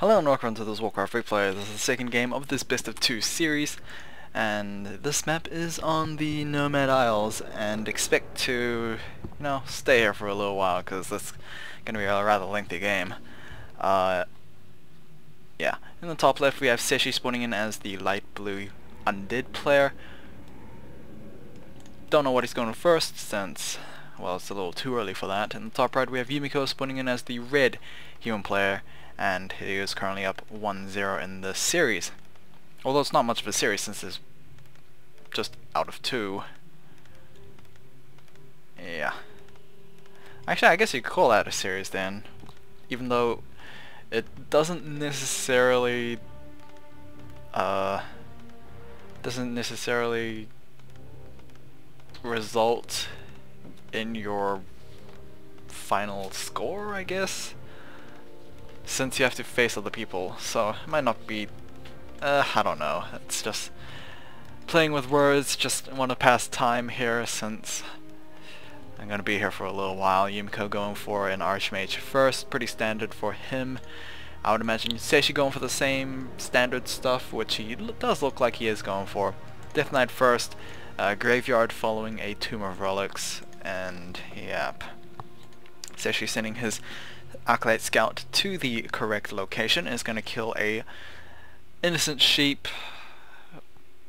Hello and welcome to this Warcraft replay. This is the second game of this best of two series, and this map is on the Nomad Isles, and expect to, stay here for a little while because this is going to be a rather lengthy game. Yeah. In the top left we have Cechi spawning in as the light blue undead player. Don't know what he's going first since, well, it's a little too early for that. In the top right we have Yumiko spawning in as the red human player, and he is currently up 1-0 in the series. Although it's not much of a series since it's just out of 2. Yeah. Actually, I guess you could call that a series then, even though it doesn't necessarily result in your final score, I guess, since you have to face other people, so it might not be, I don't know, it's just playing with words, just want to pass time here since I'm going to be here for a little while. Yumiko going for an Archmage first, pretty standard for him. I would imagine Cechi going for the same standard stuff, which he does look like he is going for. Death Knight first, Graveyard following a Tomb of Relics, and yep. Cechi sending his Acolyte Scout to the correct location and is going to kill a innocent sheep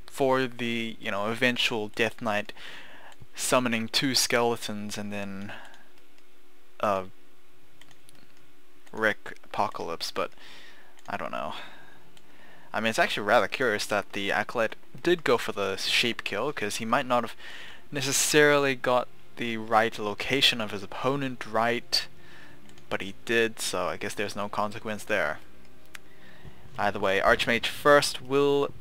for the, eventual Death Knight summoning 2 skeletons and then wreck Apocalypse, but I don't know. I mean, it's actually rather curious that the Acolyte did go for the sheep kill, because he might not have necessarily got the right location of his opponent right, but he did, so I guess there's no consequence there. Either way, Archmage first will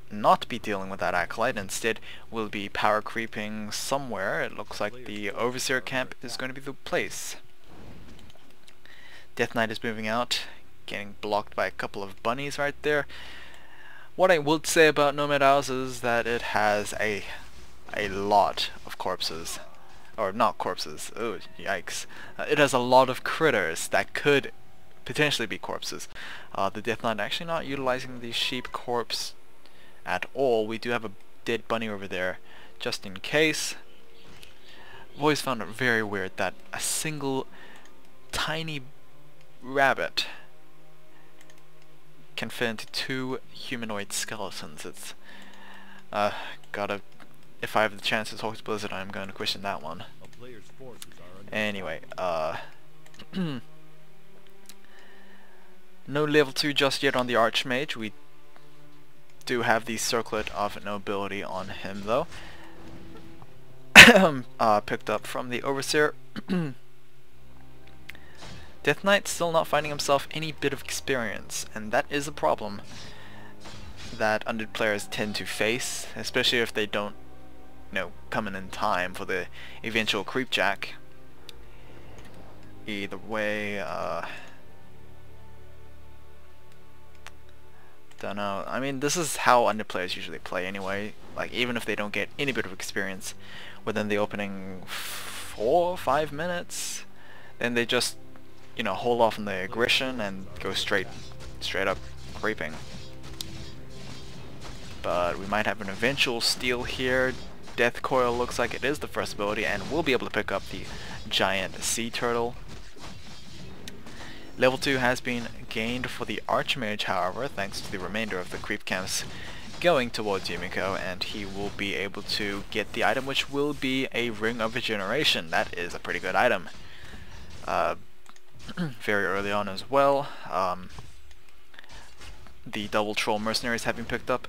not be dealing with that Acolyte, instead will be power creeping somewhere. It looks like the Overseer camp is going to be the place. Death Knight is moving out, getting blocked by a couple of bunnies right there. What I would say about Nomad Isles is that it has a lot of corpses. Or not corpses, oh yikes. It has a lot of critters that could potentially be corpses. The Death Knight actually not utilizing the sheep corpse at all. We do have a dead bunny over there just in case. I've always found it very weird that a single tiny rabbit can fit into 2 humanoid skeletons. It's if I have the chance to talk to Blizzard, I'm going to question that one. Anyway, no level 2 just yet on the Archmage. We do have the Circlet of Nobility on him though. Picked up from the Overseer. Death Knight still not finding himself any bit of experience, and that is a problem that undead players tend to face, especially if they don't come in time for the eventual creepjack. Either way, don't know. I mean, this is how undead players usually play anyway. Like, even if they don't get any bit of experience within the opening 4 or 5 minutes, then they just, hold off on the aggression and go straight up creeping. But we might have an eventual steal here. Death Coil looks like it is the first ability, and we'll be able to pick up the giant sea turtle. Level 2 has been gained for the Archmage, however, thanks to the remainder of the creep camps going towards Yumiko, and he will be able to get the item, which will be a Ring of Regeneration. That is a pretty good item. Very early on as well. The double troll mercenaries have been picked up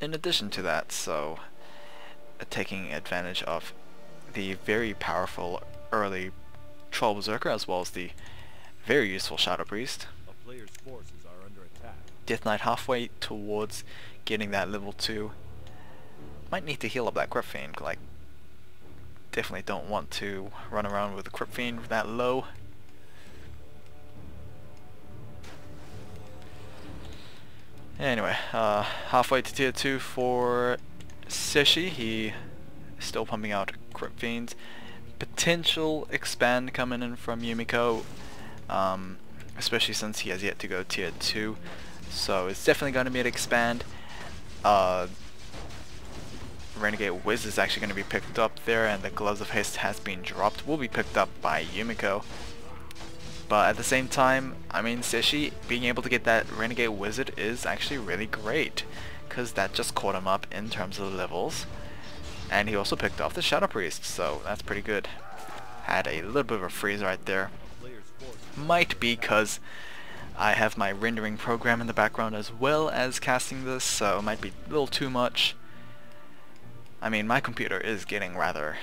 in addition to that, so taking advantage of the very powerful early Troll Berserker as well as the very useful Shadow Priest. A player's forces are under attack. Death Knight halfway towards getting that level 2. Might need to heal up that Crypt Fiend, like, definitely don't want to run around with the Crypt Fiend that low. Anyway, halfway to tier 2 for Cechi. He is still pumping out Crypt Fiends. Potential expand coming in from Yumiko. especially since he has yet to go tier 2. So it's definitely going to be an expand. Renegade Wiz is actually going to be picked up there, and the Gloves of Haste has been dropped. Will be picked up by Yumiko. But at the same time, I mean, Cechi being able to get that Renegade Wizard is actually really great, because that just caught him up in terms of the levels. And he also picked off the Shadow Priest, so that's pretty good. Had a little bit of a freeze right there. Might be because I have my rendering program in the background as well as casting this, so it might be a little too much. I mean, my computer is getting rather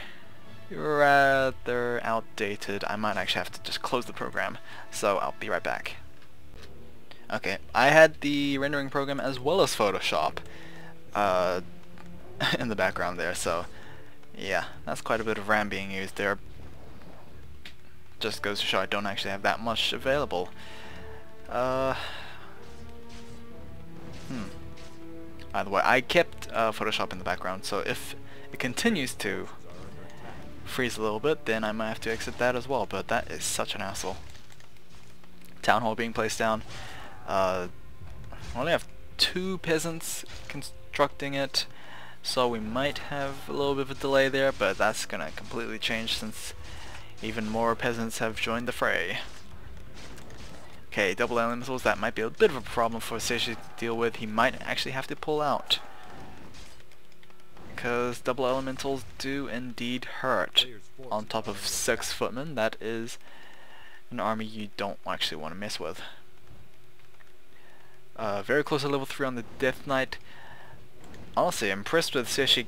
outdated. I might actually have to just close the program, so I'll be right back. Okay, I had the rendering program as well as Photoshop in the background there, so yeah, that's quite a bit of RAM being used there. Just goes to show I don't actually have that much available. By the way, I kept Photoshop in the background, so if it continues to freeze a little bit, then I might have to exit that as well, but that is such an hassle. Town Hall being placed down. I only have 2 peasants constructing it, so we might have a little bit of a delay there, but that's gonna completely change since even more peasants have joined the fray. Okay, double elementals, that might be a bit of a problem for Cechi to deal with. He might actually have to pull out, because double elementals do indeed hurt. On top of 6 footmen, that is an army you don't actually want to mess with. Very close to level 3 on the Death Knight. Honestly, impressed with Cechi,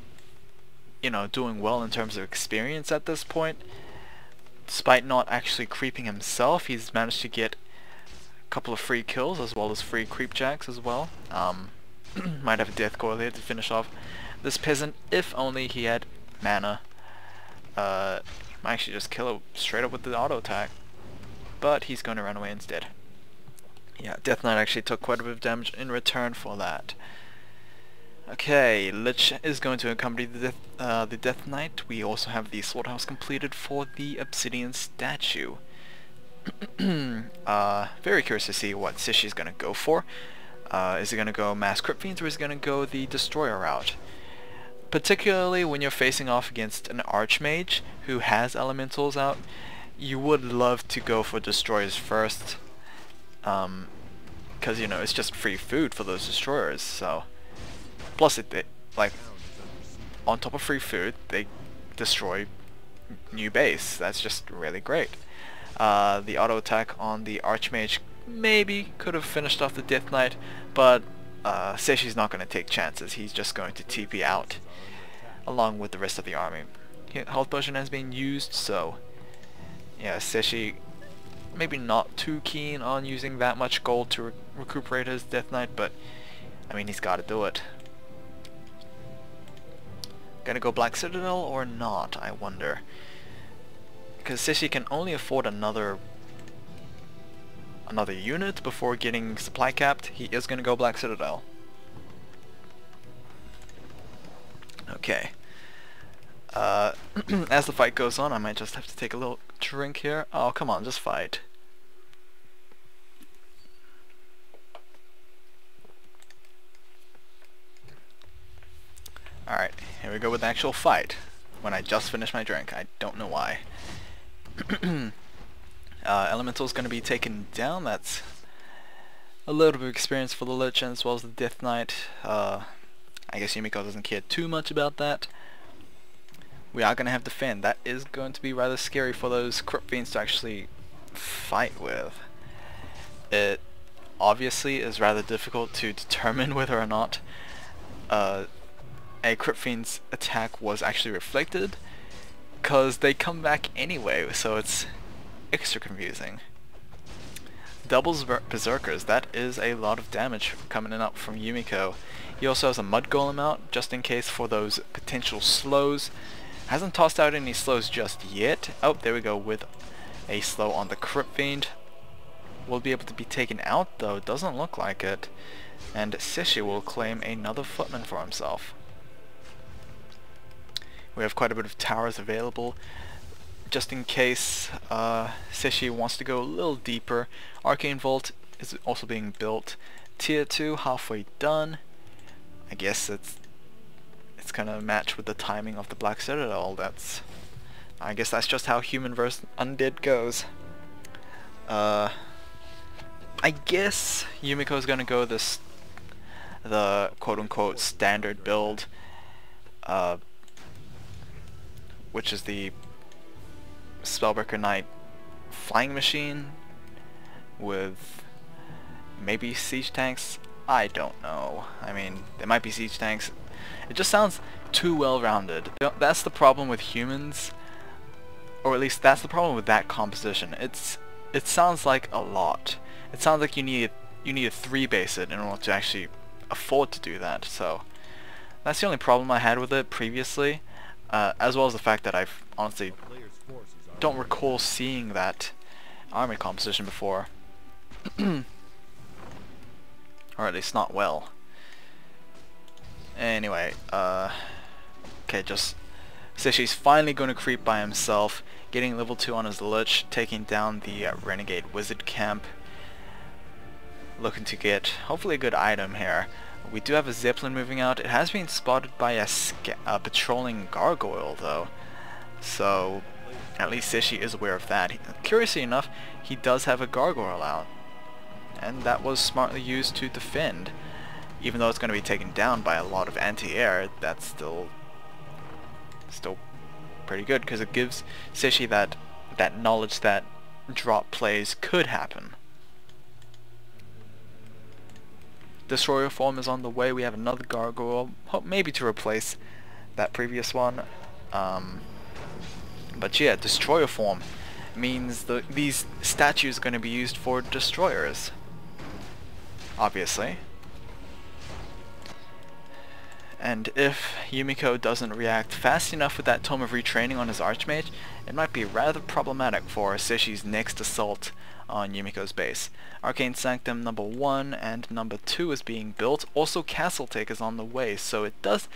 you know, doing well in terms of experience at this point. Despite not actually creeping himself, he's managed to get a couple of free kills as well as free creep jacks as well. Might have a death coil here to finish off this peasant if only he had mana. Might actually just kill it straight up with the auto attack, but he's going to run away instead. Yeah, Death Knight actually took quite a bit of damage in return for that. Okay, Lich is going to accompany the Death Knight. We also have the slaughterhouse completed for the Obsidian statue. Very curious to see what Cechi is going to go for. Is he going to go Mass Crypt Fiends, or is he going to go the Destroyer route? Particularly when you're facing off against an Archmage who has elementals out, you would love to go for Destroyers first. Because, you know, it's just free food for those Destroyers, so... Plus, like, on top of free food, they destroy new base. That's just really great. The auto attack on the Archmage maybe could have finished off the Death Knight, but Cechi's not going to take chances. He's just going to TP out along with the rest of the army. Health potion has been used, so yeah, Cechi maybe not too keen on using that much gold to recuperate his Death Knight, but I mean, he's got to do it. Gonna go Black Citadel or not, I wonder. Because Cechi can only afford another unit before getting supply capped. He is gonna go Black Citadel. Okay. As the fight goes on, I might just have to take a little drink here. Oh, come on, just fight. Alright, here we go with the actual fight. When I just finished my drink, I don't know why. Elemental's going to be taken down. That's a little bit of experience for the Lich as well as the Death Knight. I guess Yumiko doesn't care too much about that. We are going to have Defend. That is going to be rather scary for those Crypt Fiends to actually fight with. It obviously is rather difficult to determine whether or not a Crypt Fiend's attack was actually reflected, because they come back anyway, so it's extra confusing. Doubles Berserkers, that is a lot of damage coming in up from Yumiko. He also has a Mud Golem out, just in case for those potential slows. Hasn't tossed out any slows just yet. Oh, there we go with a slow on the Crypt Fiend. Will be able to be taken out though, doesn't look like it. And Cechi will claim another footman for himself. We have quite a bit of towers available. just in case Cechi wants to go a little deeper. Arcane Vault is also being built. Tier 2 halfway done. I guess it's gonna match with the timing of the Black Citadel. I guess that's just how human versus undead goes. I guess Yumiko is gonna go the quote-unquote standard build, which is the Spellbreaker Knight flying machine with maybe siege tanks. I don't know. I mean, there might be siege tanks. It just sounds too well-rounded. That's the problem with humans, or at least that's the problem with that composition. It sounds like a lot. It sounds like you need to 3-base it in order to actually afford to do that. So that's the only problem I had with it previously, as well as the fact that I've honestly don't recall seeing that army composition before. Or at least not well. Anyway, okay, just Cechi's finally going to creep by himself, getting level 2 on his Lich, taking down the Renegade Wizard camp. Looking to get hopefully a good item here. We do have a Zeppelin moving out. It has been spotted by a patrolling gargoyle though, so at least Cechi is aware of that. Curiously enough, he does have a gargoyle out, and that was smartly used to defend. Even though it's going to be taken down by a lot of anti-air, that's still pretty good, because it gives Cechi that knowledge that drop plays could happen. Destroyer form is on the way. We have another gargoyle, hope maybe to replace that previous one. But yeah, destroyer form means these statues are going to be used for destroyers, obviously. And if Yumiko doesn't react fast enough with that Tome of Retraining on his Archmage, it might be rather problematic for Cechi's next assault on Yumiko's base. Arcane Sanctum number 1 and number 2 is being built. Also Castle Take is on the way, so it does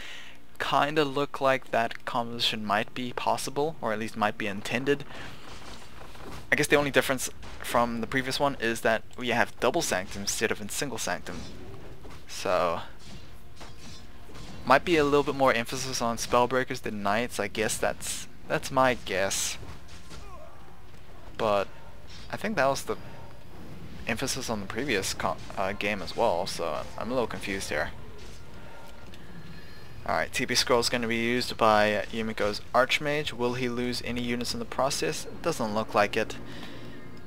kinda look like that composition might be possible, or at least might be intended. I guess the only difference from the previous one is that we have double Sanctum instead of in single Sanctum. So might be a little bit more emphasis on Spellbreakers than Knights. I guess that's my guess. But I think that was the emphasis on the previous game as well, so I'm a little confused here. Alright, TP Scroll is going to be used by Yumiko's Archmage. Will he lose any units in the process? It doesn't look like it.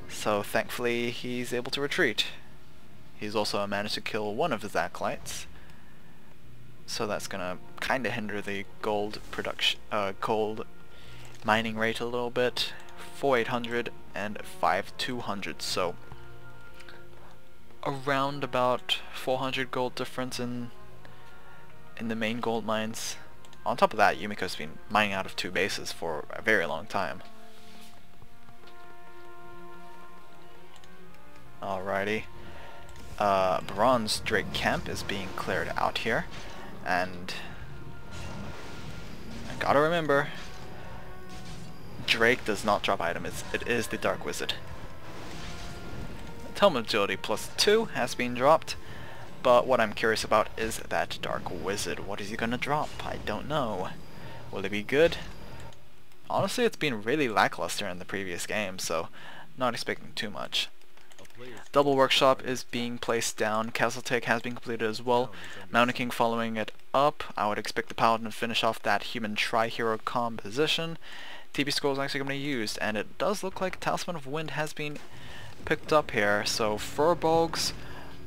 So thankfully he's able to retreat. He's also managed to kill one of his Acolytes. So that's gonna kinda hinder the gold production, gold mining rate a little bit. 4,800 and 5,200, so around about 400 gold difference in the main gold mines. On top of that, Yumiko's been mining out of 2 bases for a very long time. Alrighty. Bronze Drake Camp is being cleared out here. And I gotta remember, Drake does not drop items. It is the Dark Wizard. Tome of Agility +2 has been dropped, but what I'm curious about is that Dark Wizard. What is he gonna drop? I don't know. Will it be good? Honestly, it's been really lackluster in the previous game, so not expecting too much. Double Workshop is being placed down. Castle Take has been completed as well. Mountain King following it up. I would expect the Paladin to finish off that human tri-hero composition. TP Scroll is actually going to be used, and it does look like Talisman of Wind has been picked up here, so Furbolgs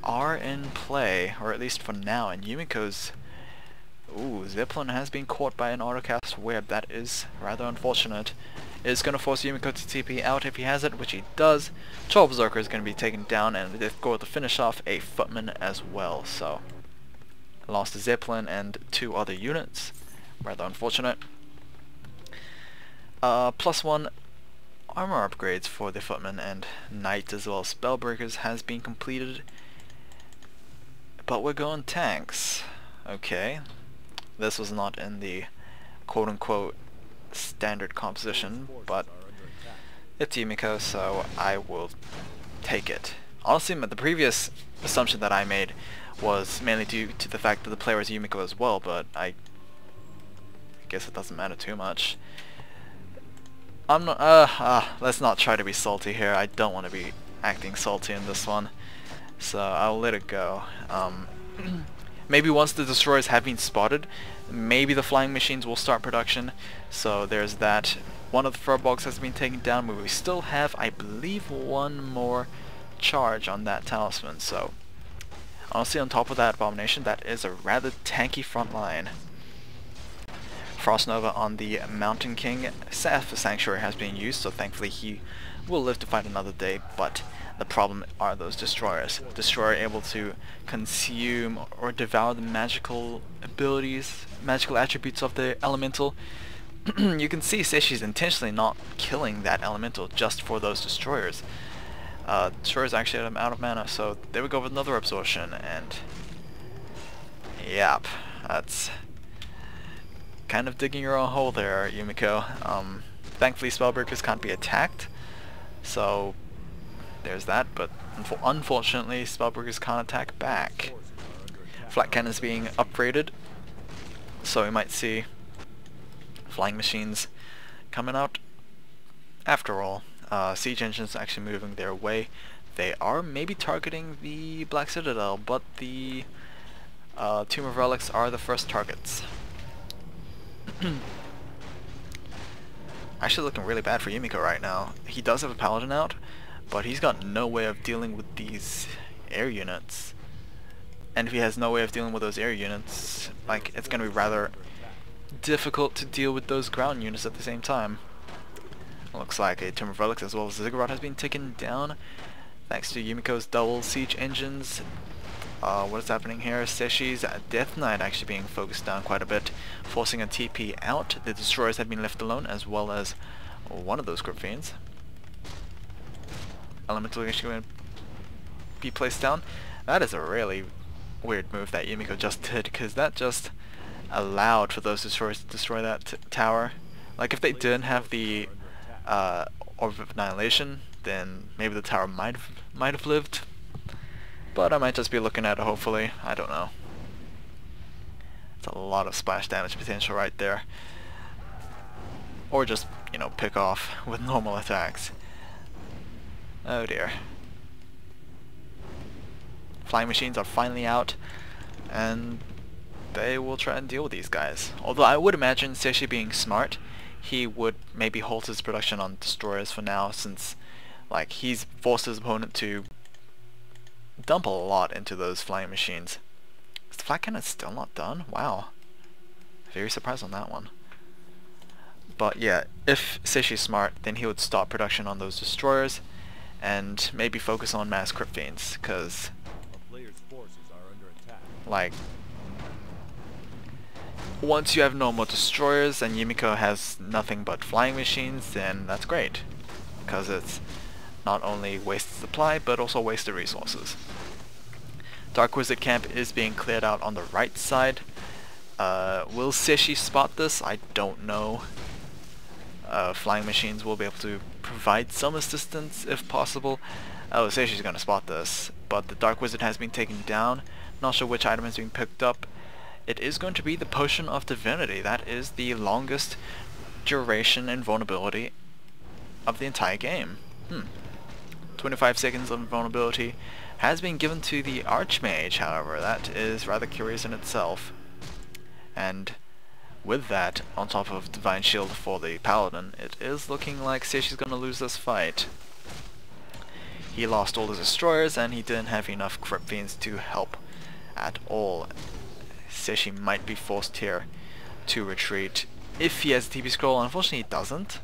are in play, or at least for now, and Yumiko's Zeppelin has been caught by an autocast web. That is rather unfortunate. It's going to force Yumiko to TP out if he has it, which he does. Troll Berserker is going to be taken down, and they've got to finish off a footman as well, so lost a Zeppelin and 2 other units. Rather unfortunate. +1 armor upgrades for the footman and knight as well as spellbreakers has been completed. But we're going tanks. Okay. This was not in the quote-unquote standard composition, but It's Yumiko, so I will take it. Honestly, the previous assumption that I made was mainly due to the fact that the player is Yumiko as well, but I guess it doesn't matter too much. I'm not, let's not try to be salty here. I don't want to be acting salty in this one, so I'll let it go. Maybe once the destroyers have been spotted, maybe the flying machines will start production, so there's that. One of the furbolgs has been taken down, but we still have, I believe, one more charge on that talisman, so honestly, on top of that abomination, that is a rather tanky front line. Frost Nova on the Mountain King. Sanctuary has been used, so thankfully he will live to fight another day, but the problem are those destroyers. Destroyer able to consume or devour the magical abilities, magical attributes of the elemental. You can see Cechi's intentionally not killing that elemental just for those destroyers. Destroyers actually out of mana, so there we go with another absorption, and yep, that's kind of digging your own hole there, Yumiko. Thankfully Spellbreakers can't be attacked, so there's that, but unfortunately Spellbreakers can't attack back. Flat Cannon's being upgraded, so we might see flying machines coming out after all. Siege engines actually moving their way. They are maybe targeting the Black Citadel, but the Tomb of Relics are the first targets. Actually looking really bad for Yumiko right now. He does have a paladin out, but he's got no way of dealing with these air units. And if he has no way of dealing with those air units, like, it's gonna be rather difficult to deal with those ground units at the same time. Looks like a Tomb of Relics as well as Ziggurat has been taken down thanks to Yumiko's double siege engines. What is happening here? Cechi's Death Knight actually being focused down quite a bit, forcing a TP out. The destroyers have been left alone, as well as one of those Crypt Fiends. Elemental actually going to be placed down. That is a really weird move that Yumiko just did, because that just allowed for those destroyers to destroy that tower. Like, if they didn't have the Orb of Annihilation, then maybe the tower might have lived. But I might just be looking at it, hopefully. I don't know. It's a lot of splash damage potential right there. Or just, you know, pick off with normal attacks. Oh dear. Flying machines are finally out, and they will try and deal with these guys. Although I would imagine Cechi being smart, he would maybe halt his production on destroyers for now, since like he's forced his opponent to dump a lot into those flying machines. Is the Flat Cannon still not done? Wow. Very surprised on that one. But yeah, if Cechi's smart, then he would stop production on those destroyers and maybe focus on mass Crypt Fiends, because like, once you have no more destroyers and Yumiko has nothing but flying machines, then that's great, because it's not only wasted supply but also wasted resources. Dark Wizard camp is being cleared out on the right side. Will Cechi spot this? I don't know. Flying machines will be able to provide some assistance if possible. Oh, Cechi's gonna spot this, but the Dark Wizard has been taken down. Not sure which item is being picked up. It is going to be the Potion of Divinity. That is the longest duration invulnerability of the entire game. 25 seconds of invulnerability has been given to the Archmage, however. That is rather curious in itself. And with that, on top of Divine Shield for the Paladin, it is looking like Cechi's gonna lose this fight. He lost all his destroyers, and he didn't have enough Crypt Fiends to help at all. Cechi might be forced here to retreat if he has a TP scroll. Unfortunately he doesn't.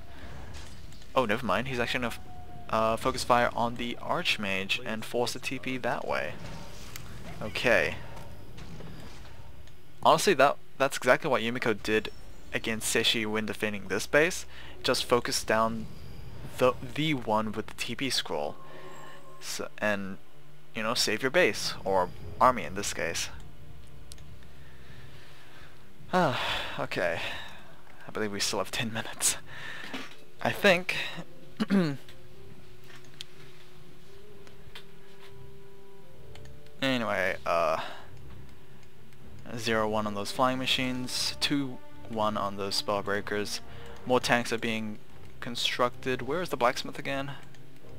Oh, never mind, he's actually gonna focus fire on the Archmage and force a TP that way. Okay. Honestly, that's exactly what Yumiko did against Cechi when defending this base. Just focus down the one with the TP scroll, so, and you know, save your base, or army in this case. Okay, I believe we still have 10 minutes. I think Anyway, 0-1 on those flying machines, 2-1 on those spell breakers. More tanks are being constructed. Where is the blacksmith again?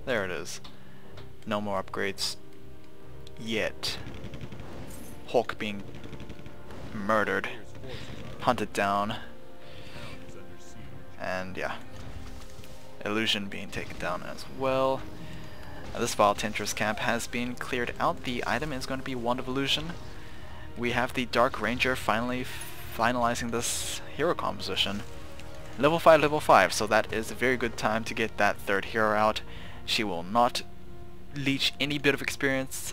There it is. No more upgrades yet. Hawk being murdered, hunted down, and yeah, illusion being taken down as well. This Vile Tentress camp has been cleared out. The item is going to be Wand of Illusion. We have the Dark Ranger finally finalizing this hero composition. Level 5, so that is a very good time to get that third hero out. She will not leech any bit of experience.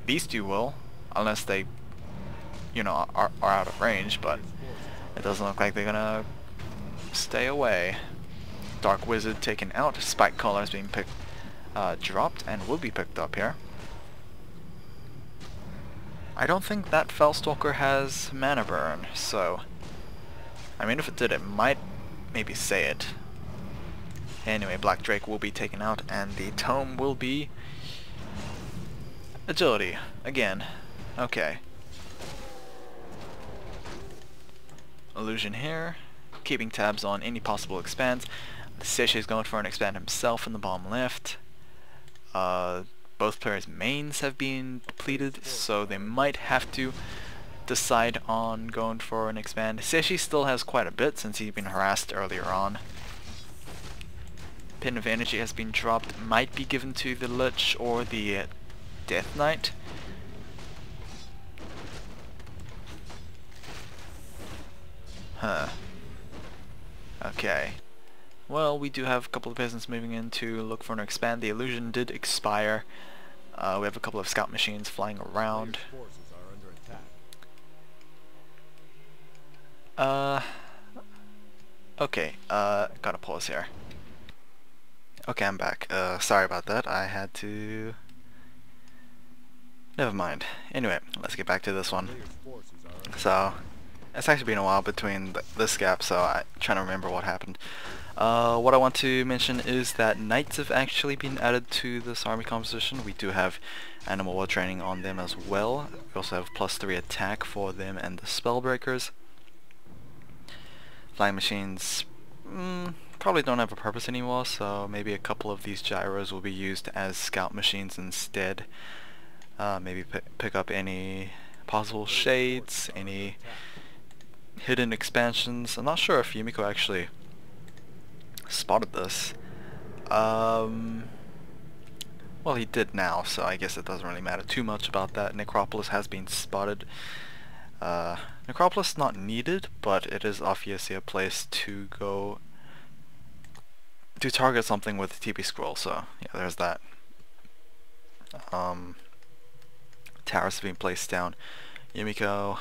These two will, unless they, you know, are out of range, but it doesn't look like they're gonna stay away. Dark Wizard taken out. Spike Collar is being dropped and will be picked up here. I don't think that Fellstalker has mana burn, so I mean if it did it might maybe say it. Anyway, Black Drake will be taken out and the tome will be agility again. Okay. Illusion here, keeping tabs on any possible expands. Cechi is going for an expand himself in the bottom left. Both players' mains have been depleted, so they might have to decide on going for an expand. Cechi still has quite a bit since he's been harassed earlier on. Pin of Energy has been dropped, might be given to the Lich or the Death Knight. Huh. Okay. Well, we do have a couple of peasants moving in to look for an expand. The illusion did expire. We have a couple of scout machines flying around. Okay, gotta pause here. Okay, I'm back. Sorry about that. I had to... Never mind. Anyway, let's get back to this one. So, it's actually been a while between this gap, so I'm trying to remember what happened. What I want to mention is that knights have actually been added to this army composition. We do have animal war training on them as well. We also have +3 attack for them and the spellbreakers. Flying machines probably don't have a purpose anymore, so maybe a couple of these gyros will be used as scout machines instead. Maybe pick up any possible shades, any hidden expansions. I'm not sure if Yumiko actually spotted this. Well, he did now, so I guess it doesn't really matter too much about that. Necropolis has been spotted. Necropolis not needed, but it is obviously a place to go to target something with TP scroll, so yeah, there's that. Towers have been placed down. Yumiko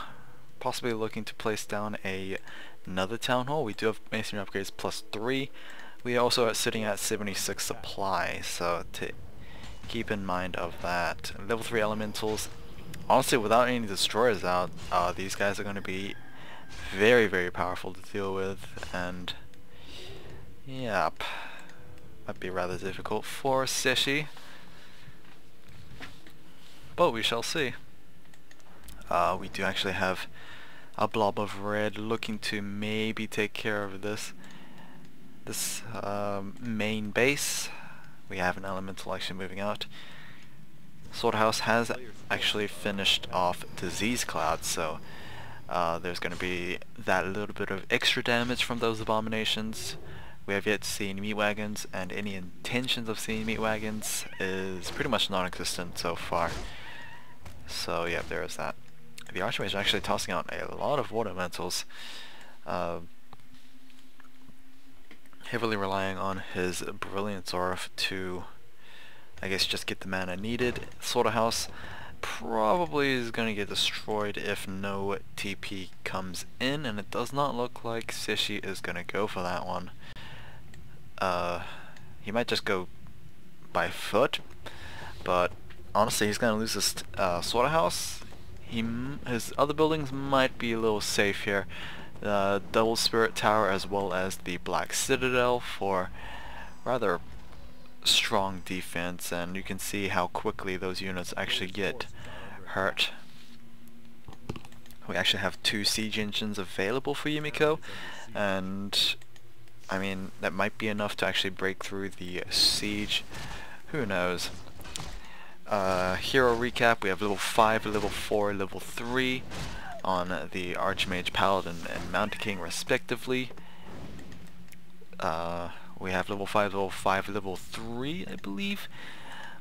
possibly looking to place down another town hall. We do have masonry upgrades +3. We also are sitting at 76 supply, so to keep in mind of that. Level 3 elementals, honestly without any destroyers out, these guys are going to be very, very powerful to deal with, and yep, might be rather difficult for Cechi, but we shall see. We do actually have a blob of red looking to maybe take care of this main base. We have an elemental actually moving out. Swordhouse has actually finished off Disease Cloud, so there's going to be that little bit of extra damage from those abominations. We have yet to see any meat wagons, and any intentions of seeing meat wagons is pretty much non-existent so far. So yeah, there is that. The Archmage is actually tossing out a lot of water elementals, heavily relying on his Brilliance Orb to, I guess, just get the mana needed. Slaughterhouse probably is going to get destroyed if no TP comes in, and it does not look like Cechi is going to go for that one. He might just go by foot, but honestly he's going to lose his Slaughterhouse. His other buildings might be a little safe here. Double Spirit Tower as well as the Black Citadel for rather strong defense, and you can see how quickly those units actually get hurt. We actually have 2 siege engines available for Yumiko, and I mean that might be enough to actually break through the siege. Who knows? Hero recap: we have level 5, level 4, level 3 on the Archmage, Paladin, and Mountain King respectively. We have level 5, level 3, I believe,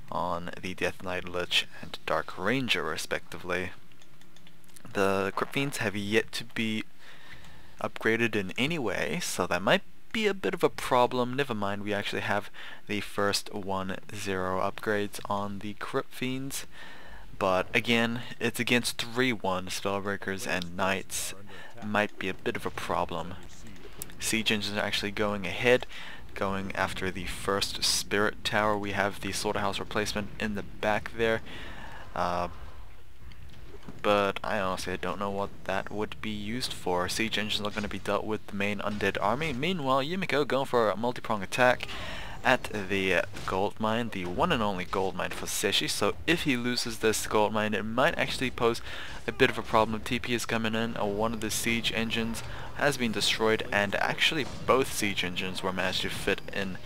on the Death Knight, Lich, and Dark Ranger respectively. The Crypt Fiends have yet to be upgraded in any way, so that might be a bit of a problem. Never mind, we actually have the first 1-0 upgrades on the Crypt Fiends. But again, it's against 3-1 Spellbreakers and Knights. Might be a bit of a problem. Siege engines are actually going ahead, going after the first Spirit Tower. We have the Slaughterhouse replacement in the back there. But I honestly don't know what that would be used for. Siege engines are going to be dealt with the main undead army. Meanwhile, Yumiko going for a multi-prong attack at the gold mine, the one and only gold mine for Cechi. So if he loses this gold mine, it might actually pose a bit of a problem. TP is coming in, one of the siege engines has been destroyed, and actually both siege engines were managed to fit in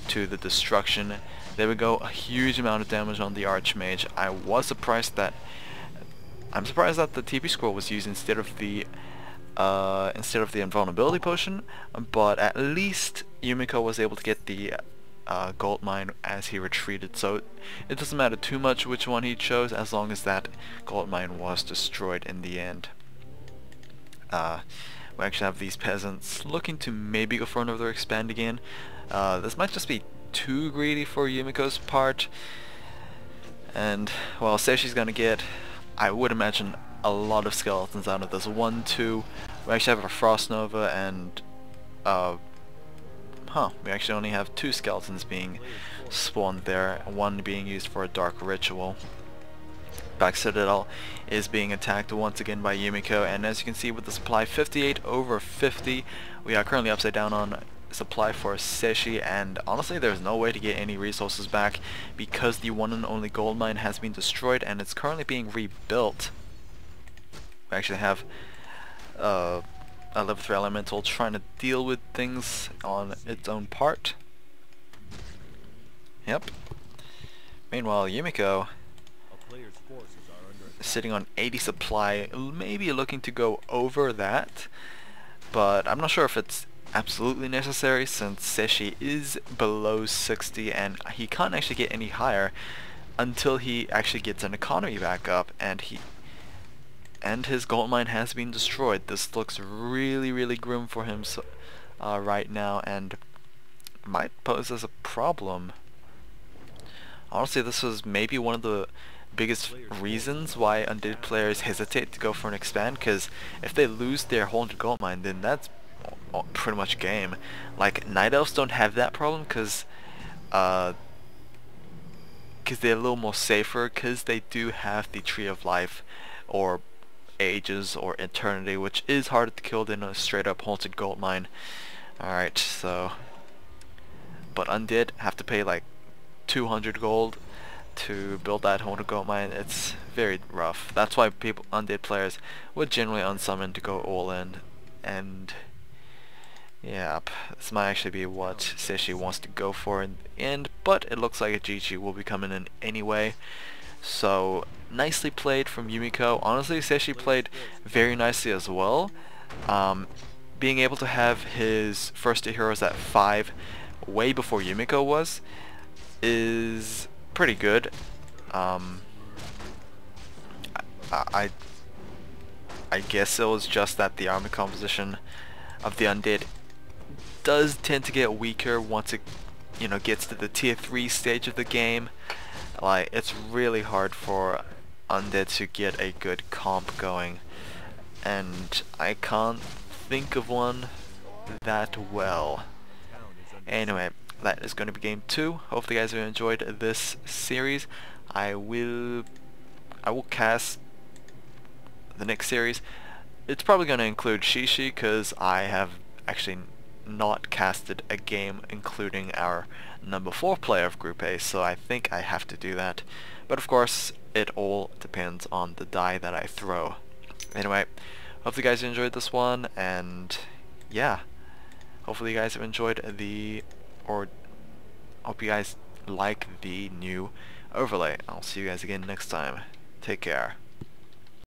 to the destruction. There we go, a huge amount of damage on the Archmage. I'm surprised that the TP scroll was used instead of the invulnerability potion, but at least Yumiko was able to get the gold mine as he retreated, so it doesn't matter too much which one he chose as long as that gold mine was destroyed in the end. We actually have these peasants looking to maybe go for another expand again. This might just be too greedy for Yumiko's part, and well, Sechi's gonna get, I would imagine, a lot of skeletons out of this. 1, 2, we actually have a Frost Nova, and we actually only have 2 skeletons being spawned there, 1 being used for a dark ritual. Back Citadel is being attacked once again by Yumiko, and as you can see with the supply 58 over 50, we are currently upside down on supply for Cechi, and honestly there's no way to get any resources back because the one and only gold mine has been destroyed and it's currently being rebuilt. We actually have a level 3 elemental trying to deal with things on its own part. Yep. Meanwhile, Yumiko sitting on 80 supply, maybe looking to go over that, but I'm not sure if it's absolutely necessary since Cechi is below 60 and he can't actually get any higher until he actually gets an economy back up, and his gold mine has been destroyed. This looks really grim for him right now, and might pose as a problem. Honestly, this was maybe one of the biggest reasons why undead players hesitate to go for an expand, because if they lose their haunted gold mine, then that's pretty much game. Like, Night Elves don't have that problem because they're a little more safer, because they do have the Tree of Life or Ages or Eternity, which is harder to kill than a straight up haunted gold mine. Alright, so but undead have to pay like 200 gold to build that haunted gold mine. It's very rough. That's why undead players would generally unsummon to go all in, and yep, this might actually be what Cechi wants to go for in the end, but it looks like a GG will be coming in anyway. So nicely played from Yumiko. Honestly, Cechi played very nicely as well. Being able to have his first 2 heroes at 5 way before Yumiko was is pretty good. I guess it was just that the army composition of the undead does tend to get weaker once it gets to the tier 3 stage of the game. Like, it's really hard for undead to get a good comp going, and I can't think of one that well. Anyway, that is going to be game 2. Hopefully you guys have enjoyed this series. I will cast the next series. It's probably going to include Cechi because I have actually not casted a game including our number 4 player of Group A, so I think I have to do that. But of course, it all depends on the die that I throw. Anyway, hopefully you guys enjoyed this one, and yeah, hopefully you guys have enjoyed or hope you guys like the new overlay. I'll see you guys again next time. Take care.